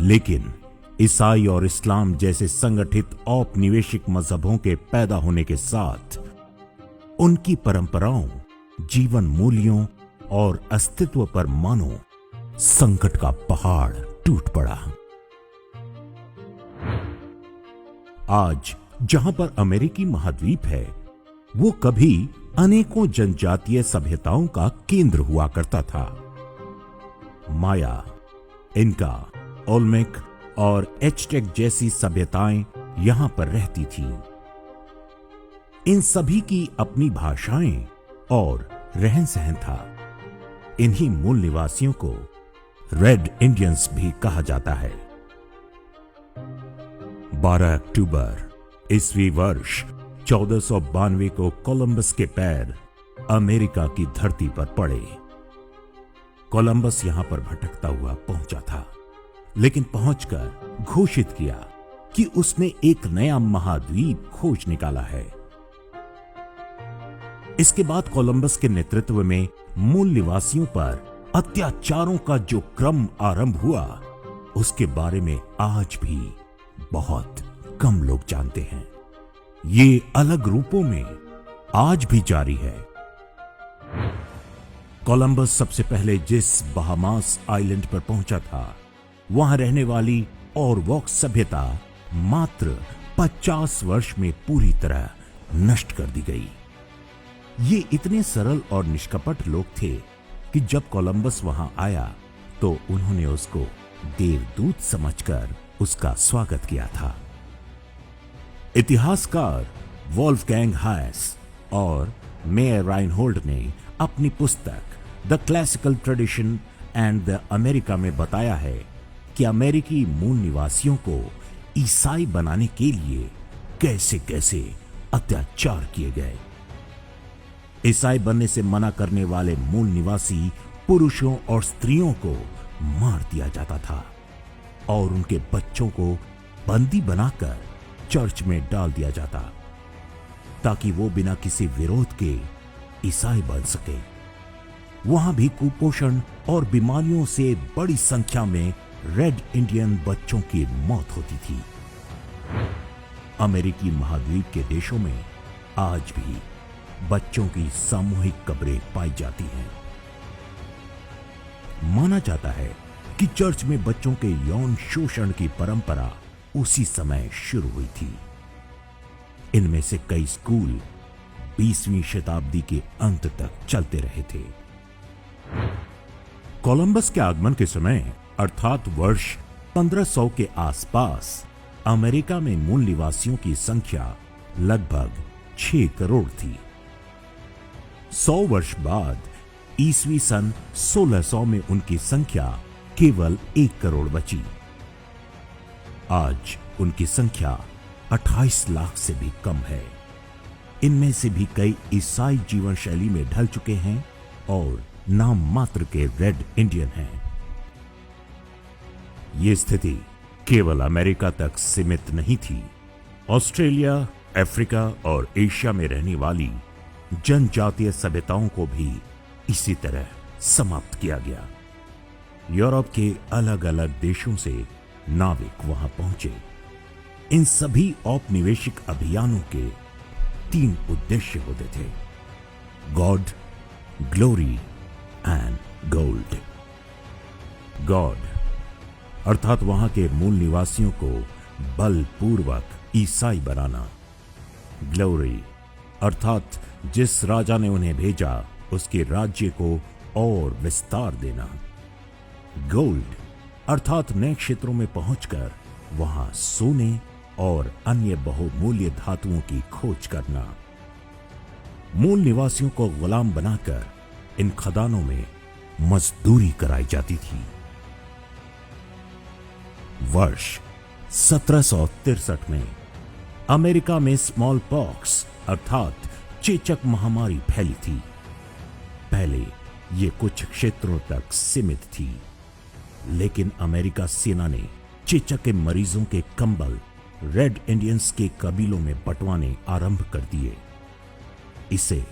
लेकिन ईसाई और इस्लाम जैसे संगठित औपनिवेशिक मजहबों के पैदा होने के साथ उनकी परंपराओं, जीवन मूल्यों और अस्तित्व पर मानो संकट का पहाड़ टूट पड़ा। आज जहां पर अमेरिकी महाद्वीप है, वो कभी अनेकों जनजातीय सभ्यताओं का केंद्र हुआ करता था। माया, इनका, ओल्मेक और एज़टेक जैसी सभ्यताएं यहां पर रहती थीं। इन सभी की अपनी भाषाएं और रहन सहन था। इन्हीं मूल निवासियों को रेड इंडियंस भी कहा जाता है। 12 अक्टूबर ईस्वी वर्ष 1492 को कोलंबस के पैर अमेरिका की धरती पर पड़े। कोलंबस यहां पर भटकता हुआ पहुंचा था, लेकिन पहुंचकर घोषित किया कि उसने एक नया महाद्वीप खोज निकाला है। इसके बाद कोलंबस के नेतृत्व में मूल निवासियों पर अत्याचारों का जो क्रम आरंभ हुआ, उसके बारे में आज भी बहुत कम लोग जानते हैं। ये अलग रूपों में आज भी जारी है। कोलंबस सबसे पहले जिस बहामास आइलैंड पर पहुंचा था, वहां रहने वाली ओरवॉक सभ्यता मात्र 50 वर्ष में पूरी तरह नष्ट कर दी गई। ये इतने सरल और निष्कपट लोग थे कि जब कोलंबस वहां आया तो उन्होंने उसको देवदूत समझकर उसका स्वागत किया था। इतिहासकार वोल्फगैंग हायस और मेयर राइनहोल्ड ने अपनी पुस्तक the classical tradition and the America में बताया है कि अमेरिकी मूल निवासियों को ईसाई बनाने के लिए कैसे कैसे अत्याचार किए गए। ईसाई बनने से मना करने वाले मूल निवासी पुरुषों और स्त्रियों को मार दिया जाता था और उनके बच्चों को बंदी बनाकर चर्च में डाल दिया जाता, ताकि वो बिना किसी विरोध के ईसाई बन सके। वहां भी कुपोषण और बीमारियों से बड़ी संख्या में रेड इंडियन बच्चों की मौत होती थी। अमेरिकी महाद्वीप के देशों में आज भी बच्चों की सामूहिक कब्रें पाई जाती हैं। माना जाता है कि चर्च में बच्चों के यौन शोषण की परंपरा उसी समय शुरू हुई थी। इनमें से कई स्कूल 20वीं शताब्दी के अंत तक चलते रहे थे। कोलंबस के आगमन के समय अर्थात वर्ष 1500 के आसपास अमेरिका में मूल निवासियों की संख्या लगभग 6 करोड़ थी। 100 वर्ष बाद ईस्वी सन 1600 में उनकी संख्या केवल 1 करोड़ बची। आज उनकी संख्या 28 लाख से भी कम है। इनमें से भी कई ईसाई जीवन शैली में ढल चुके हैं और नाम मात्र के रेड इंडियन हैं। ये स्थिति केवल अमेरिका तक सीमित नहीं थी। ऑस्ट्रेलिया, अफ्रीका और एशिया में रहने वाली जनजातीय सभ्यताओं को भी इसी तरह समाप्त किया गया। यूरोप के अलग अलग देशों से नाविक वहां पहुंचे। इन सभी औपनिवेशिक अभियानों के 3 उद्देश्य होते थे: God, glory and gold. God अर्थात वहां के मूल निवासियों को बलपूर्वक ईसाई बनाना। ग्लोरी अर्थात जिस राजा ने उन्हें भेजा उसके राज्य को और विस्तार देना। गोल्ड अर्थात नए क्षेत्रों में पहुंचकर वहां सोने और अन्य बहुमूल्य धातुओं की खोज करना। मूल निवासियों को गुलाम बनाकर इन खदानों में मजदूरी कराई जाती थी। वर्ष 1763 में अमेरिका में स्मॉल पॉक्स अर्थात चेचक महामारी फैली थी। पहले ये कुछ क्षेत्रों तक सीमित थी, लेकिन अमेरिका सेना ने चेचक के मरीजों के कंबल रेड इंडियंस के कबीलों में बंटवाने आरंभ कर दिए। इसे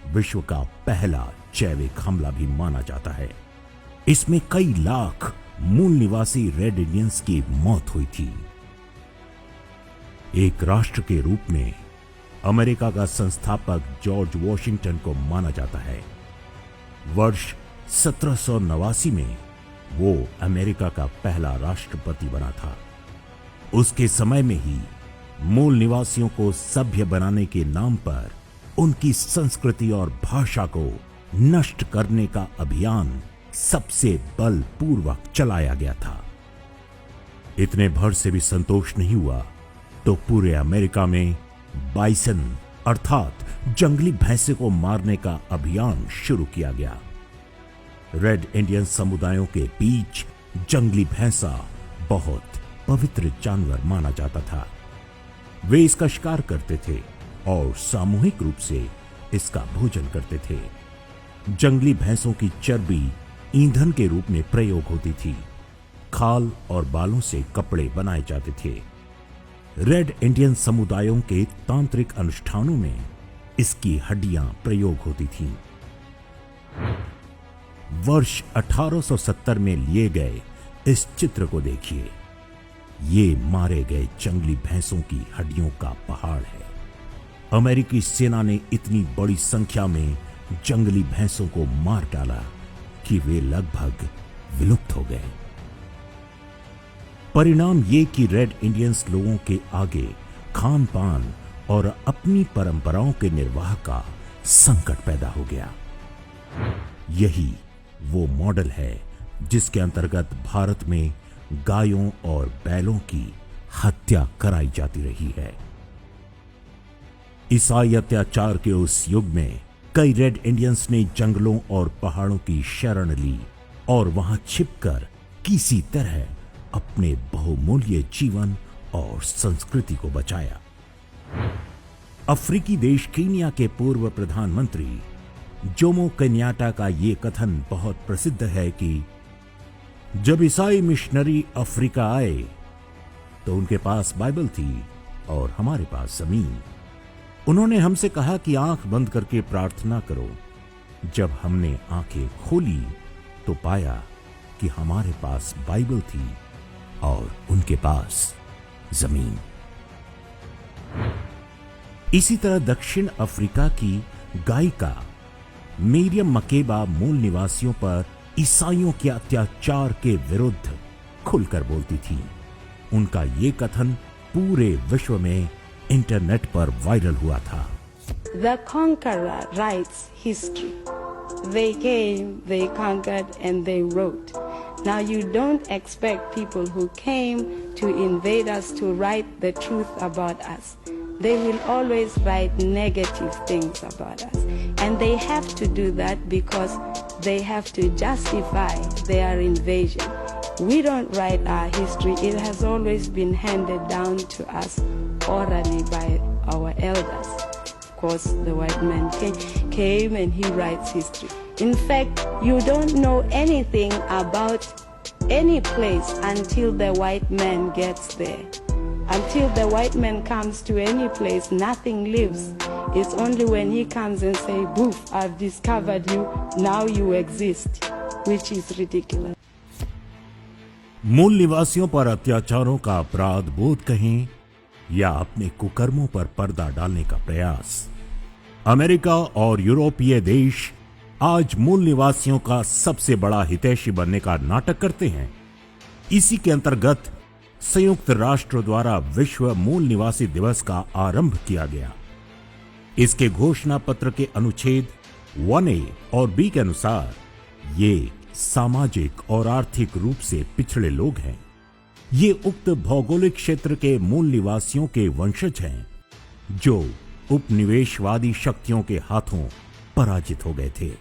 विश्व का पहला जैविक हमला भी माना जाता है। इसमें कई लाख मूल निवासी रेड इंडियंस की मौत हुई थी। एक राष्ट्र के रूप में अमेरिका का संस्थापक जॉर्ज वॉशिंगटन को माना जाता है। वर्ष 1789 में वो अमेरिका का पहला राष्ट्रपति बना था। उसके समय में ही मूल निवासियों को सभ्य बनाने के नाम पर उनकी संस्कृति और भाषा को नष्ट करने का अभियान सबसे बलपूर्वक चलाया गया था। इतने भर से भी संतोष नहीं हुआ तो पूरे अमेरिका में बाइसन अर्थात जंगली भैंसे को मारने का अभियान शुरू किया गया। रेड इंडियन समुदायों के बीच जंगली भैंसा बहुत पवित्र जानवर माना जाता था। वे इसका शिकार करते थे और सामूहिक रूप से इसका भोजन करते थे। जंगली भैंसों की चर्बी ईंधन के रूप में प्रयोग होती थी। खाल और बालों से कपड़े बनाए जाते थे। रेड इंडियन समुदायों के तांत्रिक अनुष्ठानों में इसकी हड्डियां प्रयोग होती थीं। वर्ष 1870 में लिए गए इस चित्र को देखिए। ये मारे गए जंगली भैंसों की हड्डियों का पहाड़ है। अमेरिकी सेना ने इतनी बड़ी संख्या में जंगली भैंसों को मार डाला कि वे लगभग विलुप्त हो गए। परिणाम ये कि रेड इंडियंस लोगों के आगे खान पान और अपनी परंपराओं के निर्वाह का संकट पैदा हो गया। यही वो मॉडल है जिसके अंतर्गत भारत में गायों और बैलों की हत्या कराई जाती रही है। ईसाई अत्याचार के उस युग में कई रेड इंडियंस ने जंगलों और पहाड़ों की शरण ली और वहां छिपकर किसी तरह अपने बहुमूल्य जीवन और संस्कृति को बचाया। अफ्रीकी देश कीनिया के पूर्व प्रधानमंत्री जोमो केन्याटा का यह कथन बहुत प्रसिद्ध है कि जब ईसाई मिशनरी अफ्रीका आए तो उनके पास बाइबल थी और हमारे पास जमीन। उन्होंने हमसे कहा कि आंख बंद करके प्रार्थना करो। जब हमने आंखें खोली तो पाया कि हमारे पास बाइबल थी और उनके पास जमीन। इसी तरह दक्षिण अफ्रीका की गायिका मिरियम मकेबा मूल निवासियों पर ईसाइयों के अत्याचार के विरुद्ध खुलकर बोलती थी। उनका ये कथन पूरे विश्व में इंटरनेट पर वायरल हुआ था। The conqueror writes history. They came, they conquered, and they wrote. Now you don't expect people who came to invade us to write the truth about us. They will always write negative things about us. And they have to do that because they have to justify their invasion. We don't write our history. It has always been handed down to us orally by our elders. Of course, the white man came and he writes history. In fact, you don't know anything about any place until the white man gets there. Until the white man comes to any place, nothing lives. It's only when he comes and say, "Boof, I've discovered you, now you exist," which is ridiculous. मूल निवासियों पर अत्याचारों का अपराध बोध कहें या अपने कुकर्मों पर पर्दा डालने का प्रयास, अमेरिका और यूरोपीय देश आज मूल निवासियों का सबसे बड़ा हितैषी बनने का नाटक करते हैं। इसी के अंतर्गत संयुक्त राष्ट्र द्वारा विश्व मूल निवासी दिवस का आरंभ किया गया। इसके घोषणा पत्र के अनुच्छेद 1A और B के अनुसार ये सामाजिक और आर्थिक रूप से पिछड़े लोग हैं। ये उक्त भौगोलिक क्षेत्र के मूल निवासियों के वंशज हैं जो उपनिवेशवादी शक्तियों के हाथों पराजित हो गए थे।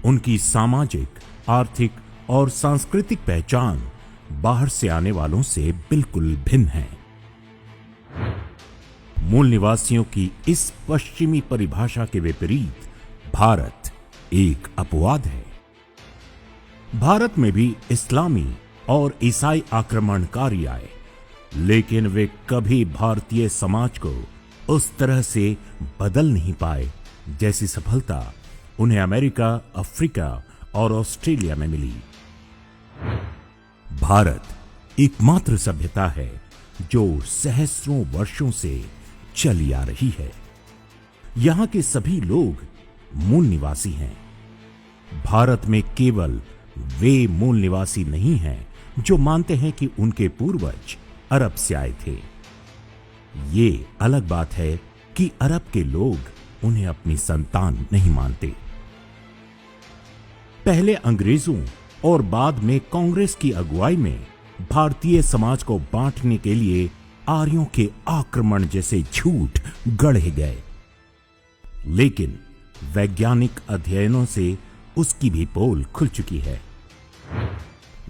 उनकी सामाजिक, आर्थिक और सांस्कृतिक पहचान बाहर से आने वालों से बिल्कुल भिन्न है। मूल निवासियों की इस पश्चिमी परिभाषा के विपरीत भारत एक अपवाद है। भारत में भी इस्लामी और ईसाई आक्रमणकारी आए, लेकिन वे कभी भारतीय समाज को उस तरह से बदल नहीं पाए जैसी सफलता उन्हें अमेरिका, अफ्रीका और ऑस्ट्रेलिया में मिली। भारत एकमात्र सभ्यता है जो सहस्त्रों वर्षों से चली आ रही है। यहां के सभी लोग मूल निवासी हैं। भारत में केवल वे मूल निवासी नहीं हैं जो मानते हैं कि उनके पूर्वज अरब से आए थे। ये अलग बात है कि अरब के लोग उन्हें अपनी संतान नहीं मानते। पहले अंग्रेजों और बाद में कांग्रेस की अगुवाई में भारतीय समाज को बांटने के लिए आर्यों के आक्रमण जैसे झूठ गढ़े गए, लेकिन वैज्ञानिक अध्ययनों से उसकी भी पोल खुल चुकी है।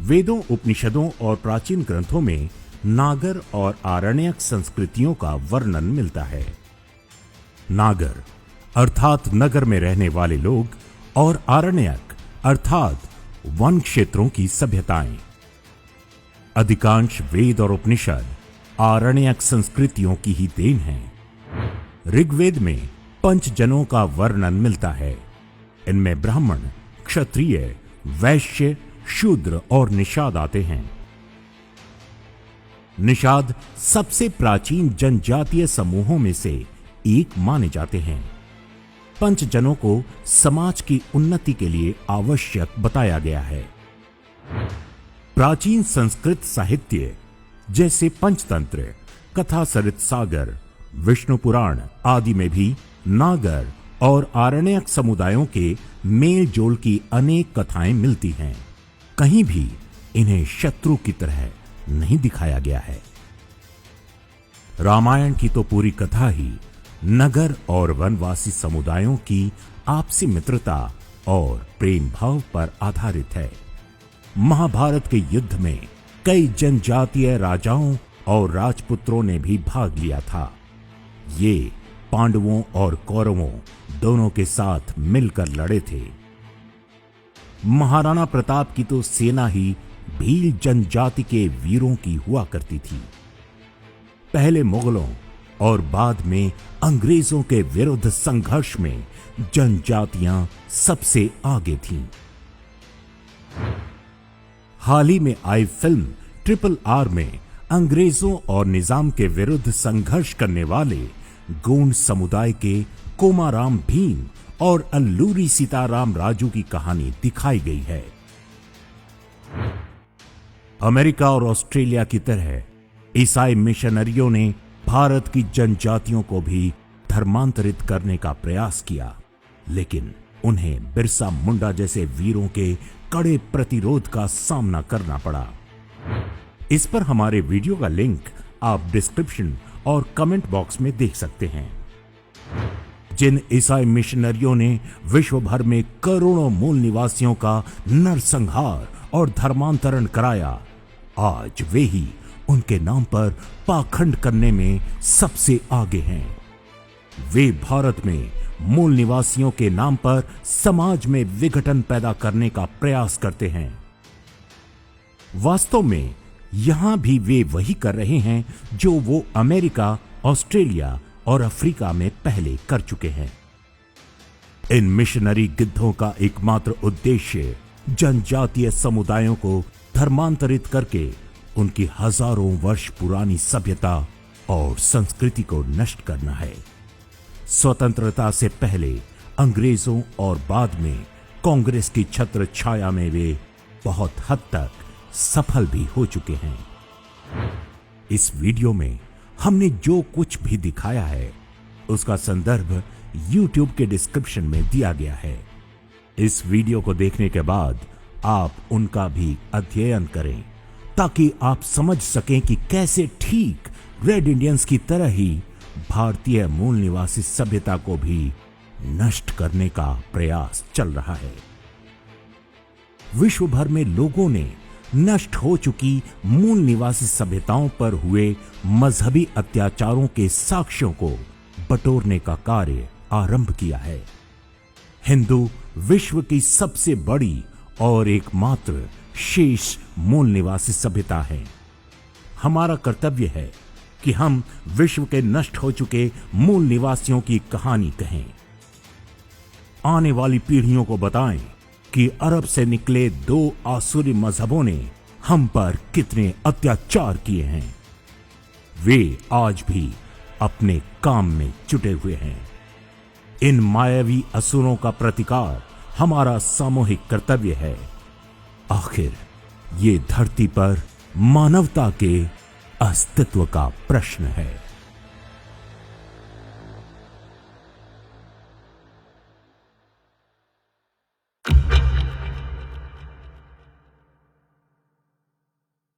वेदों, उपनिषदों और प्राचीन ग्रंथों में नागर और आरण्यक संस्कृतियों का वर्णन मिलता है। नागर अर्थात नगर में रहने वाले लोग और आरण्यक अर्थात वन क्षेत्रों की सभ्यताएं। अधिकांश वेद और उपनिषद आरण्यक संस्कृतियों की ही देन हैं। ऋग्वेद में 5 जनों का वर्णन मिलता है। इनमें ब्राह्मण, क्षत्रिय, वैश्य, शूद्र और निषाद आते हैं। निषाद सबसे प्राचीन जनजातीय समूहों में से एक माने जाते हैं। 5 जनों को समाज की उन्नति के लिए आवश्यक बताया गया है। प्राचीन संस्कृत साहित्य जैसे पंचतंत्र, कथा सरित सागर, विष्णु पुराण आदि में भी नागर और आरण्यक समुदायों के मेल जोल की अनेक कथाएं मिलती हैं। कहीं भी इन्हें शत्रु की तरह नहीं दिखाया गया है। रामायण की तो पूरी कथा ही नगर और वनवासी समुदायों की आपसी मित्रता और प्रेम भाव पर आधारित है। महाभारत के युद्ध में कई जनजातीय राजाओं और राजपुत्रों ने भी भाग लिया था। ये पांडवों और कौरवों दोनों के साथ मिलकर लड़े थे। महाराणा प्रताप की तो सेना ही भील जनजाति के वीरों की हुआ करती थी। पहले मुगलों और बाद में अंग्रेजों के विरुद्ध संघर्ष में जनजातियां सबसे आगे थीं। हाल ही में आई फिल्म RRR में अंग्रेजों और निजाम के विरुद्ध संघर्ष करने वाले गोंड समुदाय के कोमाराम भीम और अल्लूरी सीताराम राजू की कहानी दिखाई गई है। अमेरिका और ऑस्ट्रेलिया की तरह ईसाई मिशनरियों ने भारत की जनजातियों को भी धर्मांतरित करने का प्रयास किया, लेकिन उन्हें बिरसा मुंडा जैसे वीरों के कड़े प्रतिरोध का सामना करना पड़ा। इस पर हमारे वीडियो का लिंक आप डिस्क्रिप्शन और कमेंट बॉक्स में देख सकते हैं। जिन ईसाई मिशनरियों ने विश्व भर में करोड़ों मूल निवासियों का नरसंहार और धर्मांतरण कराया, आज वे ही उनके नाम पर पाखंड करने में सबसे आगे हैं। वे भारत में मूल निवासियों के नाम पर समाज में विघटन पैदा करने का प्रयास करते हैं। वास्तव में यहां भी वे वही कर रहे हैं जो वो अमेरिका, ऑस्ट्रेलिया और अफ्रीका में पहले कर चुके हैं। इन मिशनरी गिद्धों का एकमात्र उद्देश्य जनजातीय समुदायों को धर्मांतरित करके उनकी हजारों वर्ष पुरानी सभ्यता और संस्कृति को नष्ट करना है। स्वतंत्रता से पहले अंग्रेजों और बाद में कांग्रेस की छत्र छाया में वे बहुत हद तक सफल भी हो चुके हैं। इस वीडियो में हमने जो कुछ भी दिखाया है उसका संदर्भ YouTube के डिस्क्रिप्शन में दिया गया है। इस वीडियो को देखने के बाद आप उनका भी अध्ययन करें ताकि आप समझ सकें कि कैसे ठीक रेड इंडियंस की तरह ही भारतीय मूल निवासी सभ्यता को भी नष्ट करने का प्रयास चल रहा है। विश्व भर में लोगों ने नष्ट हो चुकी मूल निवासी सभ्यताओं पर हुए मजहबी अत्याचारों के साक्ष्यों को बटोरने का कार्य आरंभ किया है। हिंदू विश्व की सबसे बड़ी और एकमात्र शेष मूल निवासी सभ्यता है। हमारा कर्तव्य है कि हम विश्व के नष्ट हो चुके मूल निवासियों की कहानी कहें। आने वाली पीढ़ियों को बताएं कि अरब से निकले 2 आसुरी मजहबों ने हम पर कितने अत्याचार किए हैं, वे आज भी अपने काम में जुटे हुए हैं। इन मायावी असुरों का प्रतिकार हमारा सामूहिक कर्तव्य है। आखिर ये धरती पर मानवता के अस्तित्व का प्रश्न है।